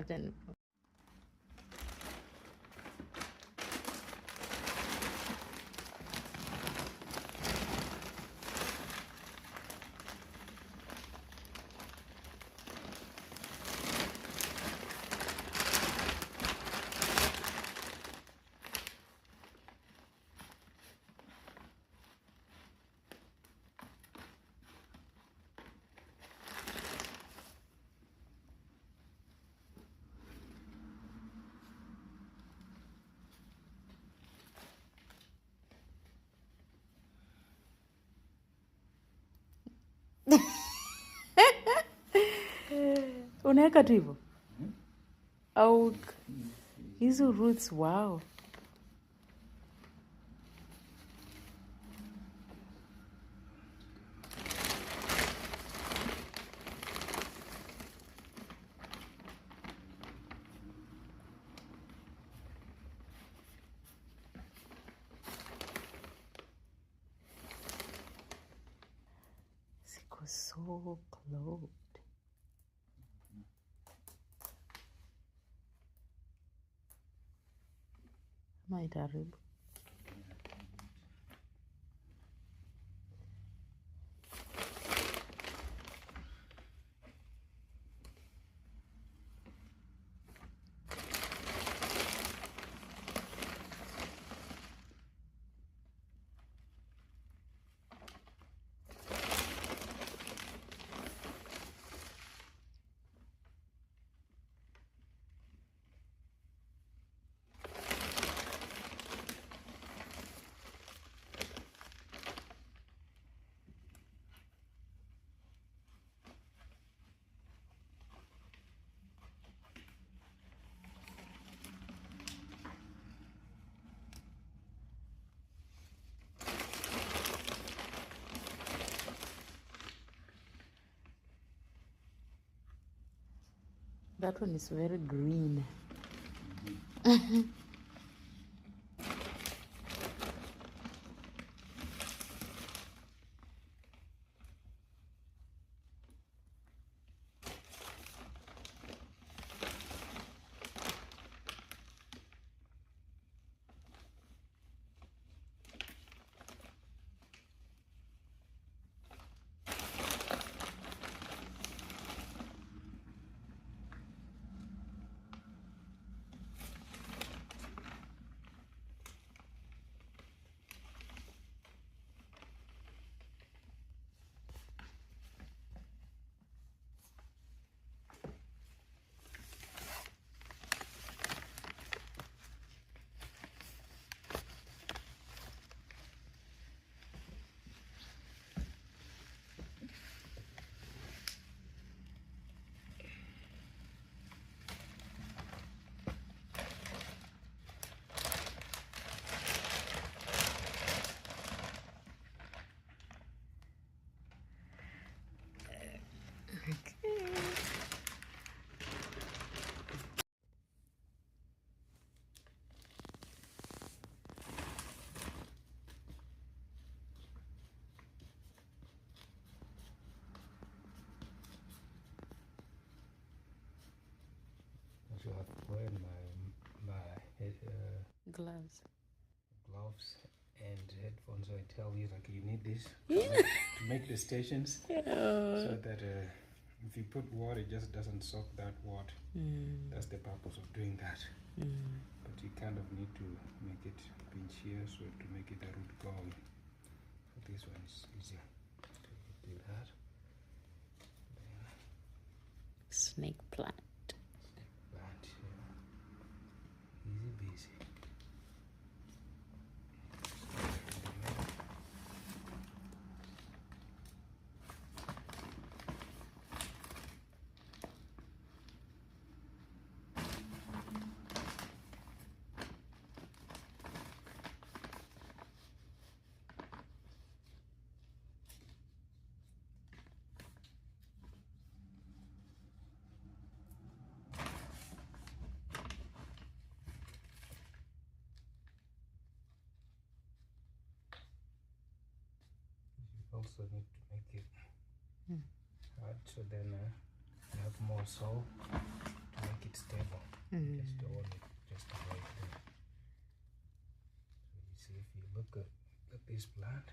important. Unaweka tu hivyo au hizo roots? Wow. Ziko so close. Maitaribu. That one is very green. So I have to wear my head, Gloves. gloves and headphones. So I tell you, like, you need this to make the stations, so that if you put water, it just doesn't soak that water. That's the purpose of doing that. But you kind of need to make it pinch here, so to make it a root going. So this one is easier. So you do that. Then Snake plant. plant here. Easy busy. Also need to make it hard, so then you have more soil to make it stable. Just don't want it just to break there. So you see, if you look at this plant,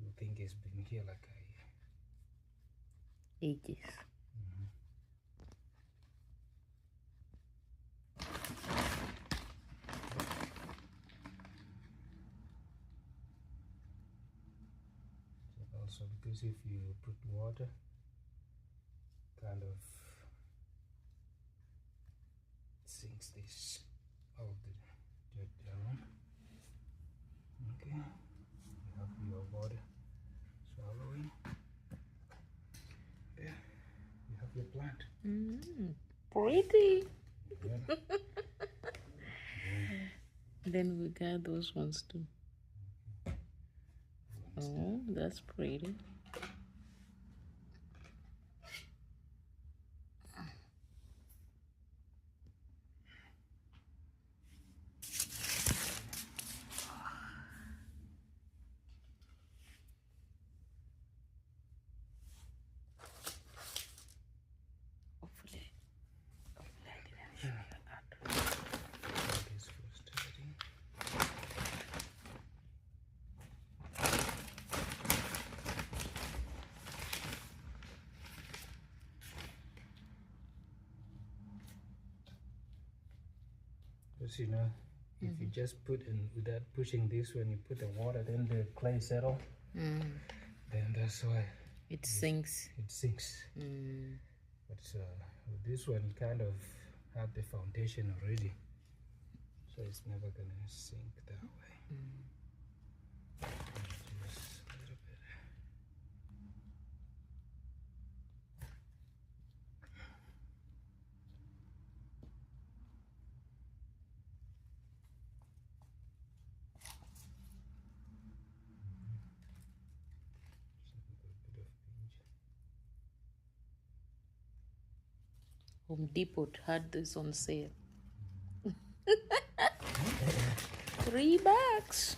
you think it's been here like ages. Also, because if you put water, kind of sinks this all the dirt down. Okay, you have your water swallowing. There, you have your plant. Pretty. Yeah. Then we got those ones too. Oh, that's pretty. Hopefully I didn't show you that. This first heading. Because you know, if you just put in without pushing this, when you put the water, then the clay settle. Then that's why It sinks. it sinks. But with this one kind of had the foundation already, so it's never gonna sink that way. Just a little bit. Home Depot had this on sale. $3. Yeah.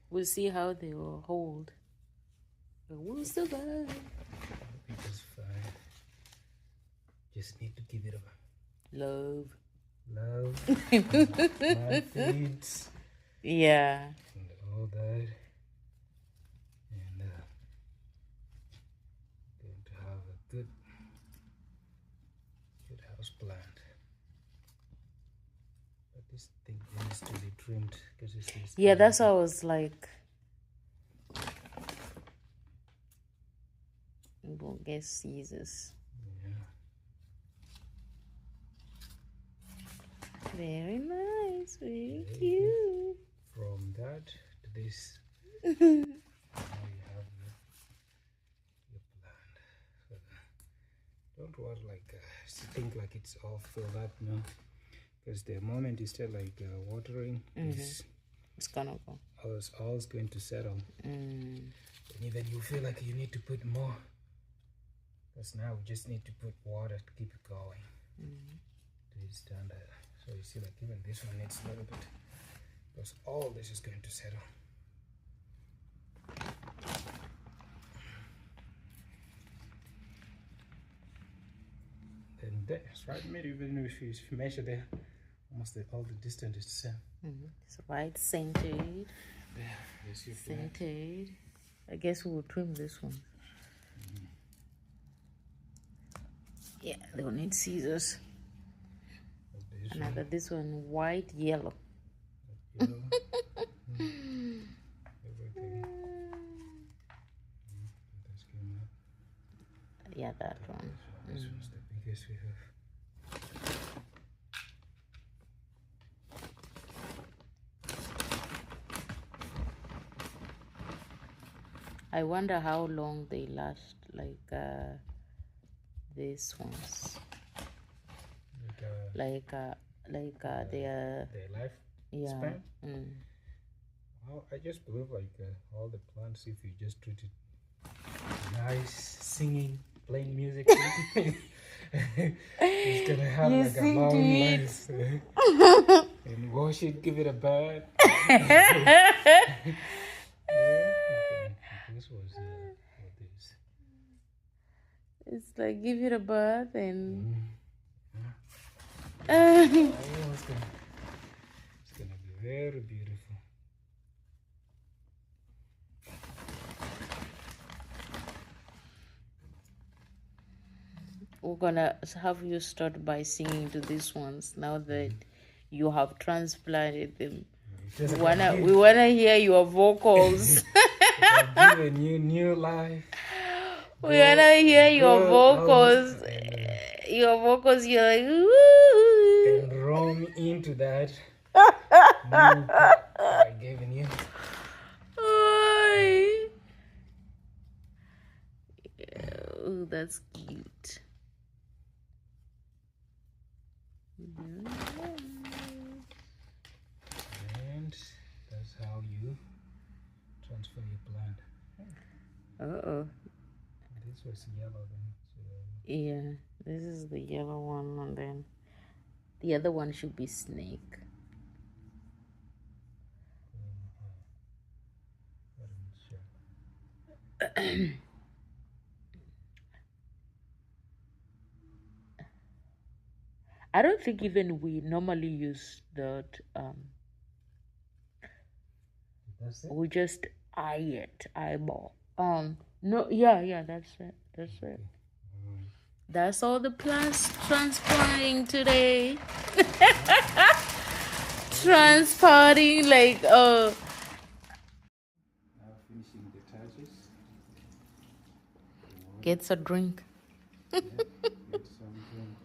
We'll see how they will hold. But we'll survive. It is fine. Just need to give it a Love. plant feeds, Yeah. and all that. And going to have a good house plant. But this thing needs to be trimmed because it's Yeah, that's how I was like. We'll get scissors. Yeah. Very nice. Very cute. From that to this, now you have your plant. So don't want like think like it's all filled up, no, because the moment you start like watering, It's gonna go. all's going to settle. And even you feel like you need to put more, because now we just need to put water to keep it going to its standard. So you see, like even this one needs a little bit, because all this is going to settle. Then that's right, maybe even if you measure there, almost all the distance is the same. It's right centered. There, there's your plant. Centered. I guess we will trim this one. Yeah, they will need scissors. This And I got this one white, yellow. yellow. Everything. That's came up. Yeah, that one. This one's the biggest we have. I wonder how long they last, like these ones. Like their life span. Well, I just believe like all the plants, if you just treat it nice, singing, playing music, it's gonna have You like a sing long to life. And wash it, give it a bath. Yeah, okay. This was what this. It's like give it a bath and It's gonna be very beautiful. we're gonna have you start by singing to these ones now that you have transplanted them. We wanna hear your vocals. I've given you new life. We wanna hear your vocals. Your vocals, you're like, ooh. And roam into that new I've given you. Oy. Oh, that's cute. And that's how you transfer your plant. Uh-oh. This was yellow then. So Yeah, this is the yellow one, and then the other one should be snake. I don't think even we normally use that. that's it? We just eyeball. No, yeah, that's it. That's it. That's all the plants transplanting today. Transplanting like Now finishing the touches. gets a drink. Get something.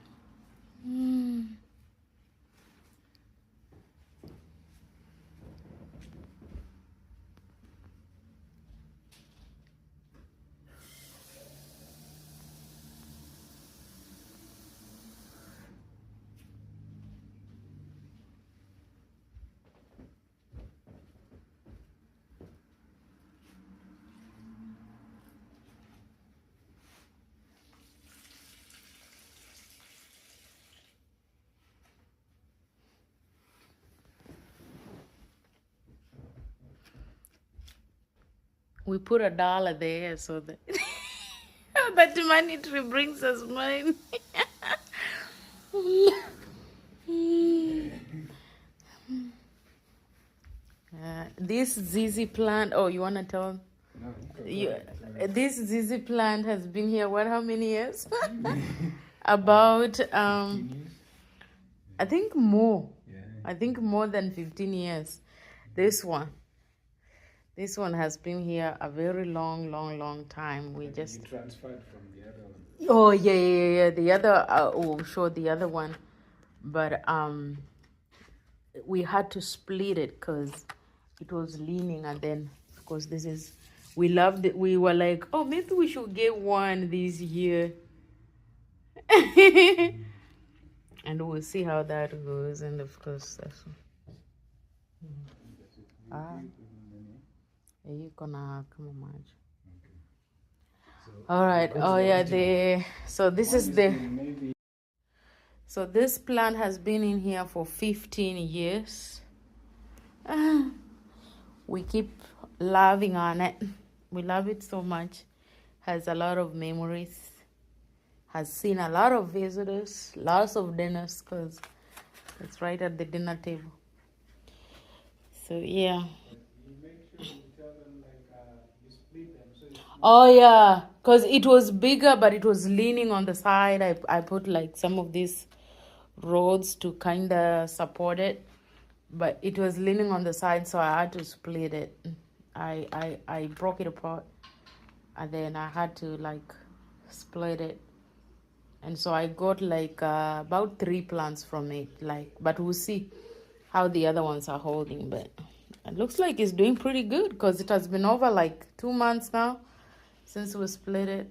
We put $1 there so that that money tree brings us money. This ZZ plant. Oh, you wanna tell? No, This ZZ plant has been here. How many years? About I think more. Yeah. I think more than 15 years. This one has been here a very long time. We just You transferred from the other one. Oh yeah. The other we'll show the other one, but we had to split it because it was leaning, and then of course this is we loved it. We were like, oh, maybe we should get one this year, and we'll see how that goes. And of course, that's you're gonna come on, Marge. All right. Oh yeah. So this is the. So this plant has been in here for 15 years. We keep loving on it. We love it so much. Has a lot of memories. Has seen a lot of visitors, lots of dinners, because it's right at the dinner table. So yeah. Oh yeah, because it was bigger, but it was leaning on the side. I put like some of these rods to kind of support it, but it was leaning on the side, so I had to split it. I broke it apart, and then I had to like split it, and so I got like about 3 plants from it. Like, but we'll see how the other ones are holding. But it looks like it's doing pretty good because it has been over like 2 months now since we split it.